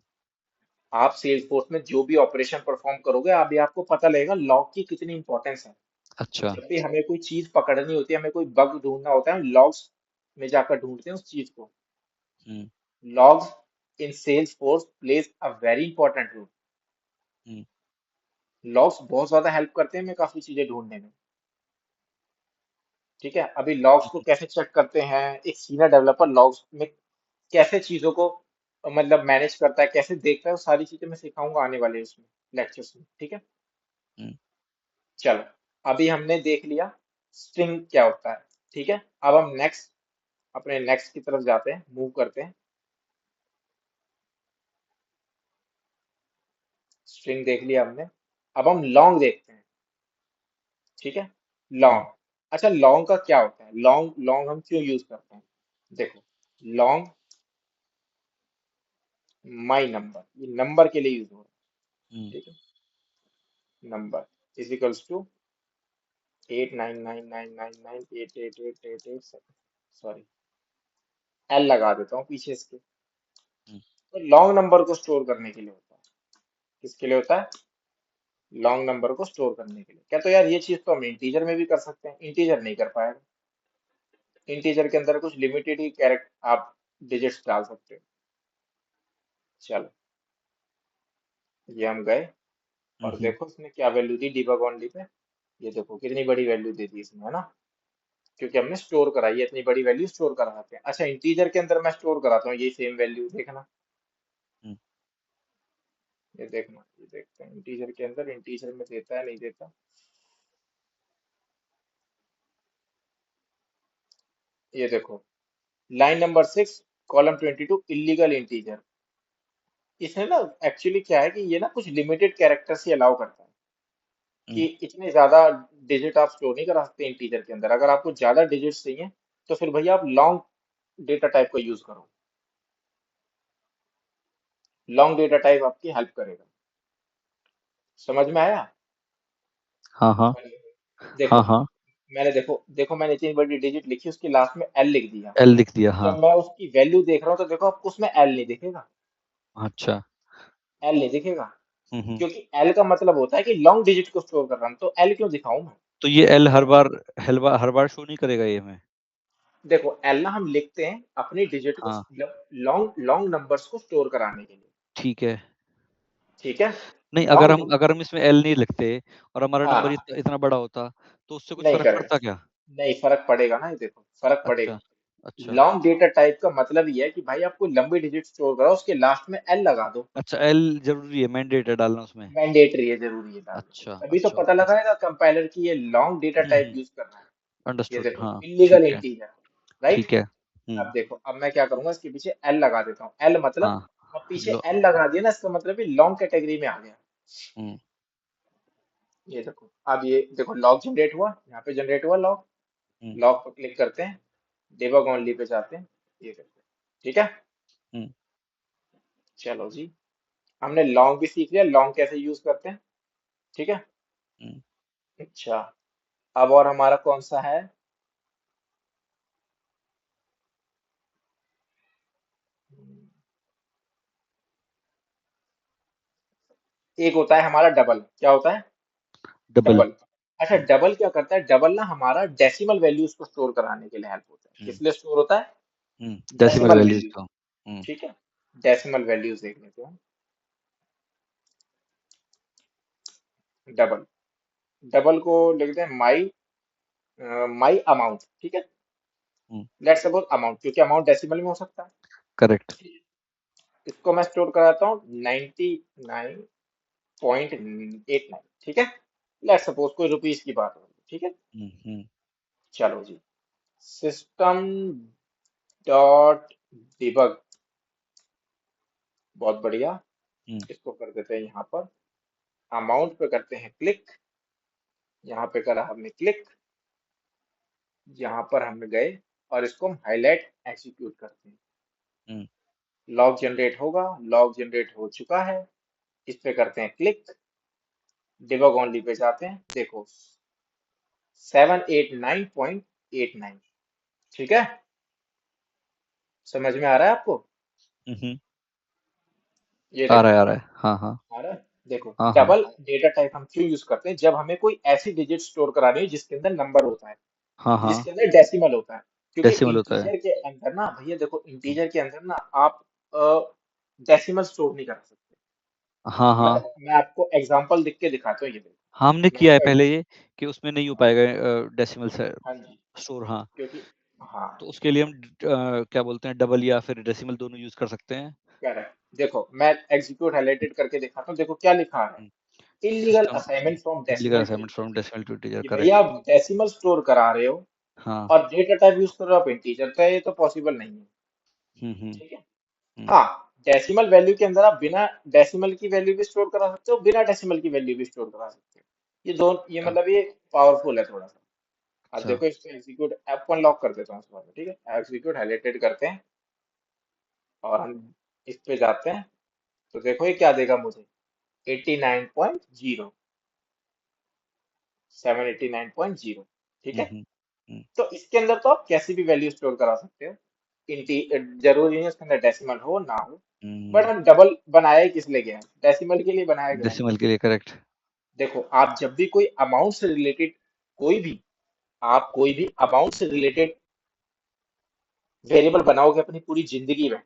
आप सेल्सफोर्स में जो भी ऑपरेशन परफॉर्म करोगे, अभी आपको पता लगेगा लॉग की कितनी इंपॉर्टेंस है। अच्छा। जब भी हमें कोई चीज पकड़नी होती है, हमें कोई बग ढूंढना होता है, हम लॉग्स में जाकर ढूंढते हैं उस चीज को। हम्म। Logs in Salesforce plays a very important role. Hmm. Logs बहुत ज्यादा हेल्प करते हैं हमें काफी चीजें ढूंढने में। ठीक है, अभी लॉग्स को कैसे चेक करते हैं, एक सीनियर डेवलपर लॉग्स में कैसे चीजों को मतलब मैनेज करता है, कैसे देखता है, वो सारी चीजें मैं सिखाऊंगा आने वाले उसमें लेक्चर्स में, ठीक है। हम्म, चलो, अभी हमने देख लिया स्ट्रिंग क्या होता है, ठीक है। अब हम नेक्स्ट, अपने नेक्स्ट की तरफ जाते हैं, मूव करते हैं। स्ट्रिंग देख लिया हमने, अब हम लॉन्ग देखते हैं, ठीक है। हम्म, लॉन्ग, अच्छा लॉन्ग का क्या होता है, लॉन्ग लॉन्ग हम क्यों यूज करते हैं, देखो। लॉन्ग माई नंबर, ये नंबर के लिए यूज हो रहा हम्म, है, ठीक है। Number is equals to 89999988888, sorry, L लगा देता हूँ पीछे इसके। हम्म, तो लॉन्ग नंबर को स्टोर करने के लिए होता है, किसके लिए होता है, लॉन्ग नंबर को स्टोर करने के लिए। क्या तो यार ये चीज तो हम इंटीजर में भी कर सकते हैं, इंटीजर नहीं कर पाएगा। इंटीजर के अंदर कुछ लिमिटेड ही कैरेक्टर आप डिजिट्स डाल सकते हो। चलो, ये हम गए, और हम्म, देखो इसने क्या वैल्यू दी डिबग ओनली पे। ये देखो कितनी बड़ी वैल्यू दे दी इसने, है ना, क्योंकि हमने स्टोर कराई है, इतनी बड़ी वैल्यू स्टोर कराते हैं। अच्छा, इंटीजर के अंदर मैं स्टोर कराता हूँ ये सेम वैल्यू, देखना। हम्म, ये देखना, ये देखते हैं इंटीजर के अंदर, इंटीजर में देता है नहीं देता। ये देखो, line number 6, column 22, illegal integer. इसने ना एक्चुअली क्या है कि ये ना कुछ लिमिटेड कैरेक्टर्स ही अलाउ करता है, कि हम्म, इतने ज्यादा डिजिट आप स्टोर नहीं करा सकते इंटीजर के अंदर। अगर आपको ज्यादा डिजिट्स चाहिए तो फिर भैया आप लॉन्ग डेटा टाइप का यूज करो। लॉन्ग डेटा टाइप आपकी हेल्प करेगा। समझ में आया। हाँ हाँ देखो, हाँ हाँ। मैंने देखो देखो मैंने इतनी बड़ी डिजिट लिखी, उसके लास्ट में एल लिख दिया। एल लिख दिया, हाँ। जब मैं उसकी वैल्यू देख रहा हूँ तो देखो आपको उसमें एल नहीं दिखेगा, अच्छा। एल नहीं दिखेगा। हम्म। क्योंकि एल का मतलब होता है कि लॉन्ग डिजिट को स्टोर कर रहा हूँ, तो एल क्यों दिखाऊं मैं। तो ये एल हर बार शो नहीं करेगा ये हमें? देखो एल ना हम लिखते हैं अपनी डिजिट को, हाँ, लॉन्ग लॉन्ग नंबर्स को स्टोर कराने के लिए, ठीक है। ठीक है। नहीं, अगर लॉन्ग, हम अगर हम इसमें एल नहीं लिखते और हमारा नंबर हाँ, इतना बड़ा होता, तो उससे कुछ नहीं फर्क करेक्ट, पड़ता क्या? नहीं फर्क पड़ेगा ना, ये देखो फर्क अच्छा, पड़ेगा। अच्छा, लॉन्ग डेटा टाइप का मतलब ये है कि भाई आपको लंबी डिजिट स्टोर करो, उसके लास्ट में एल लगा दो। अच्छा, एल जरूरी है, मैंडेट है डालना उसमें? मैंडेटरी है, जरूरी है डालना, अच्छा, तभी तो अच्छा, पता ओके। लगाएगा कंपाइलर की ये लॉन्ग डेटा टाइप यूज कर रहा है। ये अंडरस्टूड, देखो हाँ। इलीगल ठीक है, इंटीजर, राइट। ठीक है। अब देखो, अब मैं क्या करूंगा, इसके पीछे एल लगा देता हूँ, एल मतलब, हाँ। अब पीछे लो। एल लगा दिया ना, इसका मतलब ये लॉन्ग कैटेगरी में आ गया। हम्म, ये देखो, अब ये देखो लॉग जनरेट हुआ, यहाँ पे जनरेट हुआ लॉग। हम्म, लॉग पर क्लिक करते हैं, डिबग ओनली पे जाते हैं, ये देखो, ठीक है। हम्म, चलो जी, हमने लॉन्ग भी सीख लिया, लॉन्ग कैसे यूज करते हैं, ठीक है। हम्म। अच्छा, अब और हमारा कौन सा है, एक होता है हमारा डबल, क्या होता है, डबल। डबल। अच्छा, हम्म, डबल क्या करता है, डबल ना हमारा डेसिमल वैल्यूज को स्टोर कराने के लिए हेल्प होता है। हम्म, किस लिए स्टोर होता है, डेसिमल डेसिमल वैल्यूज वैल्यू, का। ठीक है। डेसिमल वैल्यूज देख लेते हैं। डबल, डबल को लिखते हैं माई, माई अमाउंट, ठीक है। लेट्स सपोज अमाउंट, क्योंकि अमाउंट डेसिमल में हो सकता है। करेक्ट। इसको मैं स्टोर कराता हूँ 99.89, ठीक है। लेट्स सपोज कोई रुपीस की बात हो रही है, ठीक है। हम्म, हम्म, चलो जी, सिस्टम डॉट डिबग, बहुत बढ़िया। हम्म, इसको कर देते हैं यहाँ पर, अमाउंट पे करते हैं क्लिक, यहाँ पे करा हमने क्लिक, यहाँ पर हम गए, और इसको हम हाईलाइट एग्जीक्यूट करते हैं। हम्म, लॉग जनरेट होगा, लॉग जनरेट हो चुका है, इस पे करते हैं क्लिक, डिबग ओनली पे जाते हैं, देखो 789.89, ठीक है। समझ में आ रहा है आपको, हम्म। ये आ रहा देखो, है, आ रहा है, हाँ हाँ। आ रहा है, देखो हाँ हाँ डबल डेटा टाइप हम क्यों यूज करते हैं, जब हमें कोई ऐसी डिजिट स्टोर करानी हो जिसके अंदर नंबर होता है, हाँ हाँ। जिसके अंदर डेसिमल होता है। क्योंकि डेसिमल होता है। इंटीजर के अंदर ना भैया, देखो इंटीजर के अंदर ना आप डेसिमल स्टोर नहीं करा सकते। हाँ हाँ मैं आपको एग्जांपल लिख के दिखाता हूँ, ये हाँ, हमने देखो मैं किया है आपको पहले ये, कि उसमें नहीं हो पाएगा डेसिमल से हाँ जी, स्टोर, हाँ। क्योंकि हाँ, तो उसके लिए हम क्या बोलते हैं, डबल या फिर डेसिमल दोनों यूज कर सकते हैं। करेक्ट। देखो मैं एग्जीक्यूट हाईलाइटेड करके दिखाता हूँ, देखो क्या लिखा है, illegal system assignment from illegal decimal to assignment from integer. Decimal to integer, कि भैया करेक्ट। आप डेसिमल स्टोर करा रहे हो हाँ। और डेटा टाइप यूज कर रहे हो आप इंटीजर, तो ये तो पॉसिबल नहीं है। हम्म। ठीक है। हम्म। हाँ, डेसिमल वैल्यू के अंदर आप बिना डेसिमल की वैल्यू भी स्टोर करा सकते हो, बिना डेसिमल की वैल्यू भी स्टोर करा सकते हो। ये दोनों, ये अच्छा। मतलब ये पावरफुल है थोड़ा सा। अब अच्छा। देखो इसको एग्जीक्यूट ऐप को अनलॉक कर देता हूँ इस बार में, ठीक है, एग्जीक्यूट हाईलाइटेड करते हैं और हम इस पे जाते हैं, तो देखो ये क्या देगा मुझे, 89.0, 789.0। ठीक है। हम्म। हम्म। तो इसके अंदर तो आप कैसी भी वैल्यू स्टोर करा सकते हो, इंटी जरूरी नहीं है उसके अंदर डेसिमल हो ना हो। बट हम्म। हम डबल बनाया ही किस लिए गया है, डेसिमल के लिए बनाया गया है ना। डेसिमल के लिए, करेक्ट। देखो आप जब भी कोई अमाउंट से रिलेटेड, कोई भी, आप कोई भी अमाउंट से रिलेटेड वेरिएबल बनाओगे अपनी पूरी जिंदगी में,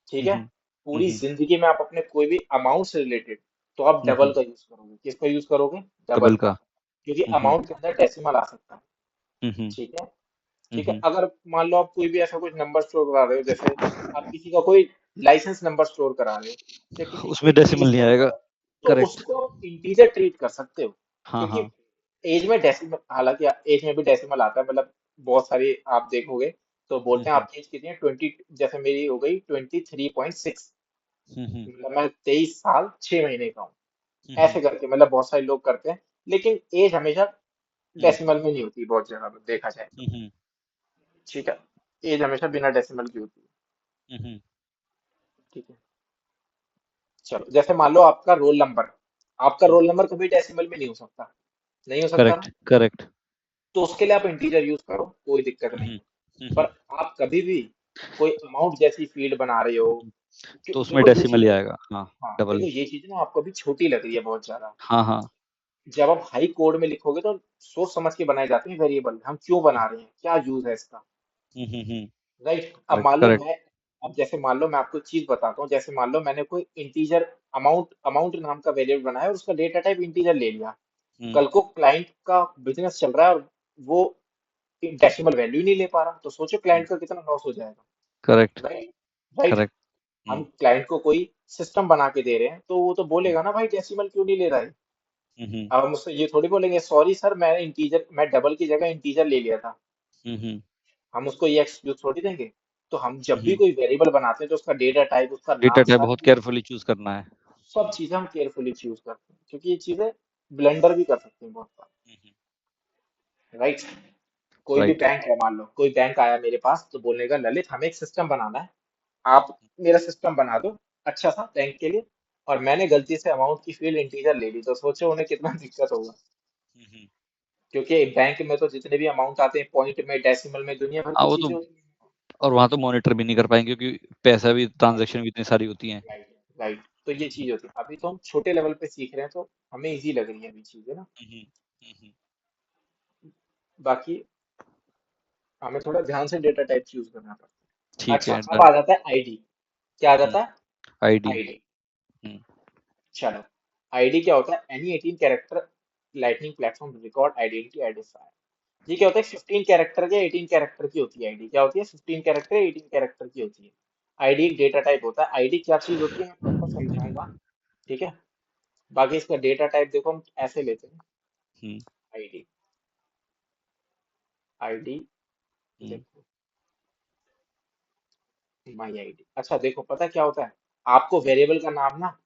ठीक है, हम्म। पूरी हम्म। जिंदगी में आप अपने कोई भी अमाउंट से रिलेटेड, तो आप डबल हम्म। का यूज करोगे, किसका यूज करोगे, डबल डबल का, का। क्योंकि हम्म। अमाउंट के अंदर डेसिमल आ सकता है। हम्म। ठीक है। ठीक है, हम्म। अगर मान लो आप कोई भी ऐसा कुछ नंबर स्टोर करा रहे हो, जैसे आप किसी का कोई लाइसेंस नंबर स्टोर करा रहे हो, या किसी उसमें कोई डेसिमल एज नहीं स्टोर आएगा, करा, तो करेक्ट। उसको आप इंटीजर ट्रीट कर सकते हो। हाँ क्योंकि हाँ। एज में डेसिमल, हालांकि एज में भी डेसिमल आता है, मतलब बहुत सारी आप देखोगे तो बोलते हैं हम्म। आपकी एज कितनी है, 20, जैसे मेरी हो गई 23.6, हम्म। मतलब मैं 23 साल 6 महीने का हूँ। हम्म। ऐसे करके मतलब बहुत सारे लोग करते हैं, लेकिन एज हमेशा हम्म। डेसिमल में नहीं होती, बहुत जगह पे देखा जाए तो। हम्म। ठीक है, एज हमेशा बिना डेसिमल की होती है। हम्म। ठीक है। चलो जैसे मान लो आपका रोल नंबर, आपका रोल नंबर कभी डेसिमल में नहीं हो सकता, नहीं हो सकता ना। Correct correct. तो उसके लिए आप इंटीजर यूज करो, कोई दिक्कत नहीं। हम्म। पर हम्म। आप कभी भी कोई अमाउंट जैसी फील्ड बना रहे हो, तो उसमें देखो ये डेसिमल ही चीजें, आएगा, हाँ। हाँ डबल। देखो ये चीजें ना आपको अभी छोटी लग रही है बहुत ज्यादा। हाँ हाँ। जब आप हाई कोड में लिखोगे तो सोच समझ के बनाए जाते हैं वेरिएबल, हम क्यों बना रहे हैं, क्या यूज है इसका। राइट। अब करेक्ट मान लो करेक्ट। मैं, अब जैसे मान लो मैं आपको एक चीज बताता हूँ, जैसे मान लो मैंने कोई इंटीजर अमाउंट अमाउंट नाम का वेरिएबल बनाया और उसका डेटा टाइप इंटीजर ले लिया। हम्म। कल को क्लाइंट का बिजनेस चल रहा है और वो डेसिमल वैल्यू नहीं ले पा रहा, तो सोचो क्लाइंट का कितना लॉस हो जाएगा। Correct right. राइट। करेक्ट। हम हम्म। क्लाइंट को कोई सिस्टम बना के दे रहे हैं, तो वो तो बोलेगा ना भाई डेसिमल क्यों नहीं ले रहा है। हम्म। अब हम उससे ये थोड़ी बोलेंगे सॉरी सर मैंने इंटीजर, मैं डबल की जगह इंटीजर ले लिया था, हम्म। हम उसको ये एक्सक्यूज थोड़ी देंगे। तो हम जब भी हम्म। कोई वेरिएबल बनाते हैं तो उसका डेटा टाइप, उसका डेटा नाम, टाइप सारी बहुत चीजें, केयरफुली चूज करना है। सब चीजें हम केयरफुली चूज करते हैं, क्योंकि ये चीजें ब्लेंडर भी कर सकते हैं बहुत बार। राइट। कोई भी राइट। बैंक है, मान लो कोई बैंक आया मेरे पास तो बोलने का ललित हमें एक सिस्टम बनाना है, आप मेरा सिस्टम बना दो अच्छा सा बैंक के लिए, और मैंने गलती से अमाउंट की फील्ड इंटीजर ले ली, तो सोचो उन्हें कितना दिक्कत होगा। क्योंकि बैंक में तो जितने भी अमाउंट आते हैं पॉइंट में, डेसिमल में, दुनिया भर हाँ की वो चीजें तो, होती और वहां तो मॉनिटर भी नहीं कर पाएंगे क्योंकि पैसा भी, हैं। ट्रांजैक्शन भी इतनी सारी होती हैं। राइट। राइट। तो ये चीज होती है, अभी तो हम छोटे लेवल पे सीख रहे हैं तो हमें इजी लग रही है अभी चीजें ना। हम्म। हम्म। बाकी हमें थोड़ा ध्यान से डेटा टाइप चूज करना पड़ता है। ठीक अच्छा, है, अब डन। आ जाता है आईडी। क्या आ जाता है, आईडी। आईडी। हम्म। चलो, आईडी क्या होता है, any 18 character lightning platform record identity identifier. ये क्या होता है, 15 कैरेक्टर या 18 कैरेक्टर की होती है आईडी, क्या होती है 15 कैरेक्टर या 18 कैरेक्टर की होती है। आईडी एक डेटा टाइप होता है, आईडी क्या चीज होती है मैं प्रॉपर समझाऊंगा। ठीक है। बाकी इसका डेटा टाइप देखो हम ऐसे लेते हैं, हम्म। आईडी, आईडी, हम्म। देखो माई आईडी। अच्छा देखो पता क्या होता है, आपको वेरिएबल का नाम ना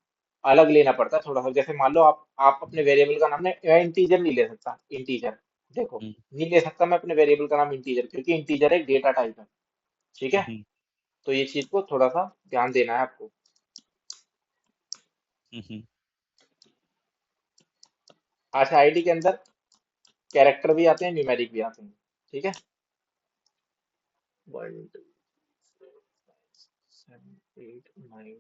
अलग लेना पड़ता है थोड़ा सा। जैसे मान लो आप अपने वेरिएबल का नाम ना, मैं इंटीजर नहीं ले सकता, इंटीजर, देखो हम्म। नहीं ले सकता मैं अपने वेरिएबल का नाम इंटीजर, क्योंकि इंटीजर एक डेटा टाइप है। ठीक है। हम्म। तो ये चीज को थोड़ा सा ध्यान देना है आपको। हम्म। अच्छा, आईडी के अंदर कैरेक्टर भी आते हैं, न्यूमेरिक भी आते हैं। ठीक है। 1 2 7 8 9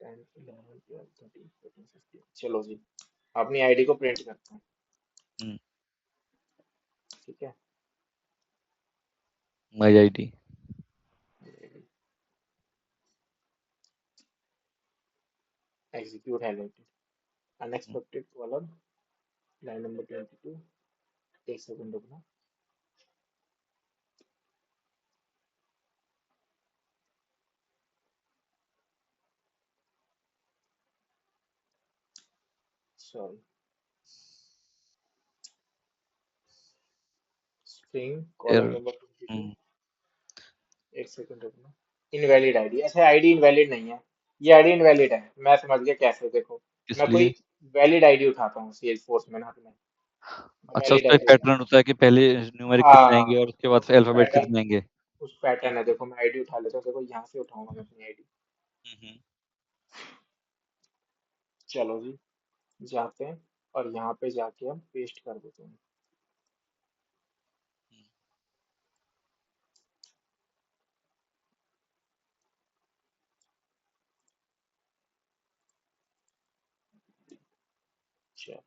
10 11 12 13 14 15, चलो जी अपनी आईडी को प्रिंट करते हैं। हम्म। ठीक है। माई ID. Execute highlighted, unexpected column, line number 22, एक सेकंड रुकना। Sorry, string column error. Number 22। हुँ, एक सेकंड रुकना। इनवैलिड आईडी, अच्छा आईडी इनवैलिड नहीं है, ये आईडी इनवैलिड है, मैं समझ गया कैसे। देखो, मैं कोई इसलिए वैलिड आईडी उठाता हूँ सेल्स फोर्स में ना, मैं अच्छा वैलिड उसका एक आईडी पैटर्न उठाता होता है कि पहले न्यूमेरिक कितने आएँगे हूँ। और उसके बाद फिर उस अल्फ़ाबेट पैटर्न, कितने आएँगे। उस हुँ, पैटर्न है, देखो मैं आईडी उठा लेता हूँ, देखो यहाँ से उठाऊंगा मैं अपनी आईडी। हुँ, हुँ, चलो जी, जाते हैं और यहाँ पे जाके हम पेस्ट कर देते हैं। चलो,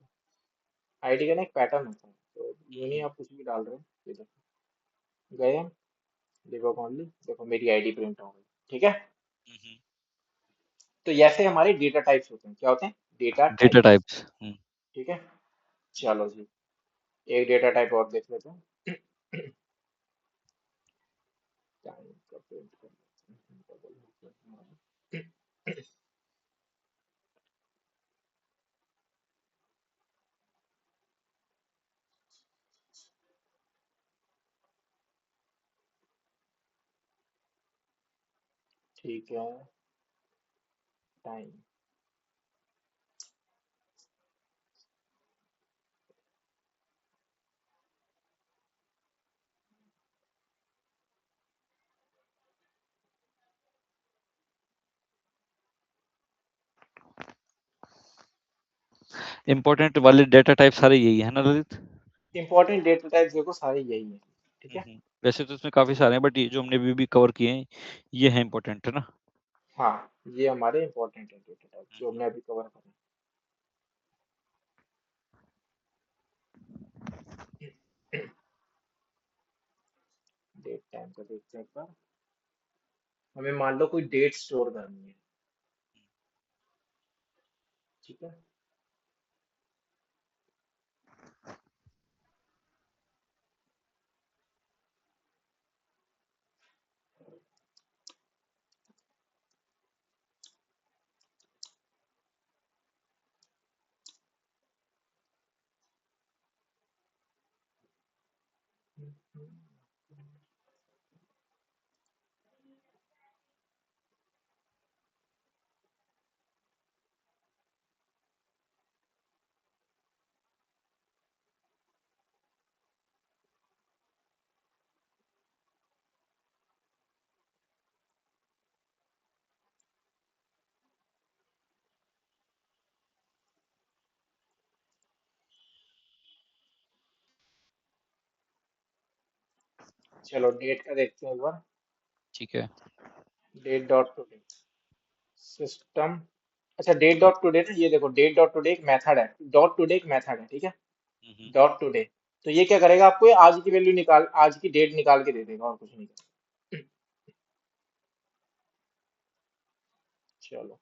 आईडी का ना एक पैटर्न होता है, तो यूं नहीं हुँ, आप कुछ भी डाल रहे हो, ये देखो गए हम, डिबग ओनली, देखो मेरी आईडी प्रिंट हो गई। ठीक है, हुँ, हुँ। तो ऐसे हमारे डेटा टाइप्स होते हैं, क्या होते हैं, डेटा डेटा टाइप्स। टाइप्स। हुँ, ठीक है, चलो जी, एक डेटा टाइप और देख लेते हैं। टाइम का प्रिंट कर लेते हैं। ठीक है, टाइम। इम्पोर्टेंट वाले डेटा टाइप सारे यही है ना ललित? इंपॉर्टेंट डेटा टाइप्स देखो सारे यही है। ठीक हुँ, है, हुँ। वैसे तो इसमें काफ़ी सारे हैं बट ये जो हमने अभी-अभी कवर किए हैं, ये है इम्पोर्टेंट है ना? हाँ, ये हमारे इंपॉर्टेंट है डेटा टाइप हुँ, जो हुँ। हमने अभी कवर करें। डेट टाइम का देखते हैं एक बार। हमें मान लो कोई डेट स्टोर करनी है। ठीक है, चलो डेट का देखते हैं एक बार। ठीक है। Date dot today system. अच्छा, डेट डॉट टुडे ना, ये देखो डेट डॉट टुडे एक मेथड है, डॉट टुडे एक मेथड है। ठीक है, हुँ, हुँ। डॉट टुडे, तो ये क्या करेगा, आपको ये आज की वैल्यू निकाल, आज की डेट निकाल के दे देगा और कुछ नहीं करेगा। चलो,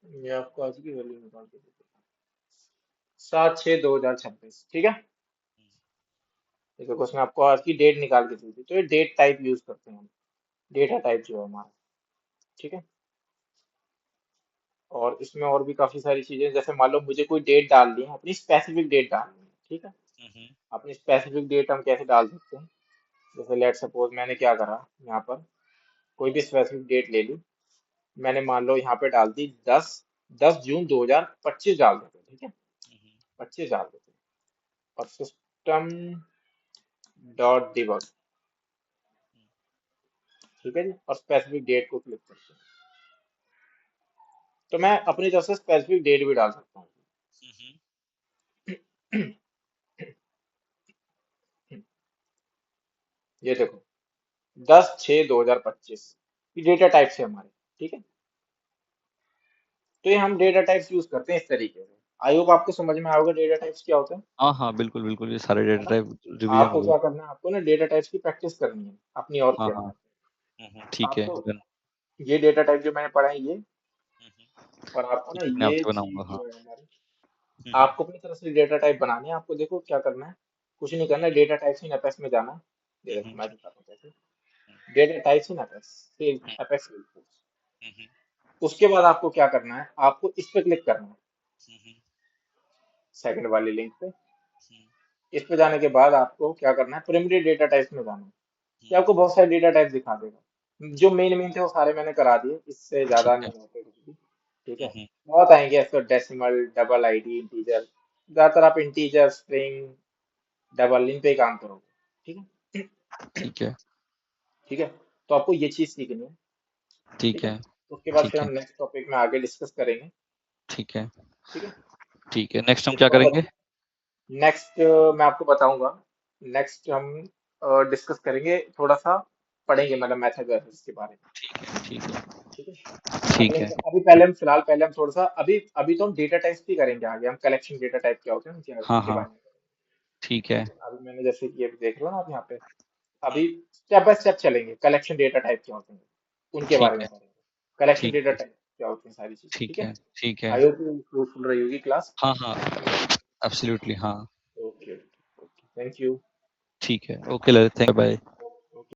ये आपको आज की वैल्यू निकाल के दे देगा, 7/6/2026। ठीक है, ये देखो उसने आपको आज की डेट निकाल के दी थी, तो ये डेट टाइप यूज करते हैं हम, डेटा टाइप जो है हमारा। ठीक है, और इसमें और भी काफी सारी चीजें, जैसे मान लो मुझे कोई डेट डालनी है, अपनी स्पेसिफिक डेट डालनी है। ठीक है, हुँ, हुँ। अपनी स्पेसिफिक डेट हम कैसे डाल सकते हैं, जैसे लेट सपोज मैंने क्या करा, यहाँ पर कोई भी स्पेसिफिक डेट ले ली, मैंने मान लो यहाँ पे डाल दी 10/10 जून 2025 डाल देते हैं। ठीक है, हुँ, हुँ। 25 डाल देते हैं, और सिस्टम डॉट डिबग। ठीक है जी, और स्पेसिफिक डेट को क्लिक करते हैं, तो मैं अपनी तरफ से स्पेसिफिक डेट भी डाल सकता हूँ। हुँ, हुँ। ये देखो, 10/6/2025, ये डेटा टाइप है हमारे। ठीक है, तो ये हम डेटा टाइप्स यूज करते हैं इस तरीके से। आई होप आपको समझ में आएगा डेटा टाइप्स क्या होते हैं। हाँ, हाँ, बिल्कुल, बिल्कुल ये सारे है डेटा ना, टाइप रिवीजन हो आपको गए। क्या करना है, आपको ना डेटा टाइप्स की प्रैक्टिस करनी है अपनी और हाँ, क्या हाँ। है। हुँ, हुँ। ठीक है आपको डन। ये डेटा टाइप जो मैंने पढ़ा है ये, हुँ, हुँ। और आपको ना कुछ अपने आप ये से बनाऊँगा चीज हाँ। जो है हमारी, हुँ, हुँ। आपको अपनी तरफ से डेटा टाइप बनानी है। आपको देखो क्या करना है, कुछ नहीं करना, डेटा टाइप्स इन एपेक्स में जाना। ये देखो हम्म, मैं दिखाता हूँ कैसे। डेटा टाइप्स इन एपेक्स, फिर हम्म, एपेक्स फिल्ड फोर्स। हम्म, उसके बाद आपको क्या करना है, आपको इस पे क्लिक करना है, हम्म, सेकंड वाली लिंक पे। हम्म, इस पे जाने के बाद आपको क्या करना है, प्राइमरी डेटा टाइप्स में जाना है। ये हम्म, आपको बहुत सारे डेटा टाइप दिखा देगा, जो मेन मेन थे वो सारे मैंने करा दिए, इससे ठीक ज्यादा है। नहीं होते कुछ भी। ठीक है। हम्म, बहुत आएंगे ऐसे, डेसिमल, डबल आईडी, इंटीजर। ज्यादातर आप इंटीजर, स्ट्रिंग, डबल, इन पे ही काम करोगे। ठीक है। ठीक है। ठीक है। तो आपको ये चीज सीखनी है। ठीक ठीक है। है। उसके बाद फिर ठीक हम है। नेक्स्ट टॉपिक में आगे डिस्कस करेंगे। ठीक है। ठीक है। ठीक है, नेक्स्ट हम एक क्या और करेंगे? नेक्स्ट मैं आपको बताऊंगा। नेक्स्ट हम डिस्कस करेंगे थोड़ा सा, पढ़ेंगे मतलब मैथमेटिक्स के बारे में। ठीक है। ठीक है। ठीक है। ठीक है। अभी पहले हम फिलहाल पहले हम थोड़ा सा, अभी अभी तो हम डेटा टाइप्स भी करेंगे, आगे हम कलेक्शन डेटा टाइप क्या होते हैं उनके हाँ, उनके हाँ। बारे में करेंगे। ठीक है। ठीक है। अभी मैंने जैसे कि अभी देख लो ना आप यहाँ पे, हम्म, अभी स्टेप बाय स्टेप चलेंगे, कलेक्शन डेटा टाइप क्या होते हैं उनके बारे ठीक में है। करेंगे। कलेक्शन ठीक डेटा है। टाइप क्या होती हैं सारी चीजें। ठीक ठीक है। है। ठीक है। आई होप फ्रूटफुल रही होगी क्लास। हाँ, हाँ। एब्सोल्युटली हाँ। Okay, okay, thank you. ठीक है। Okay Lalit, thank you, bye.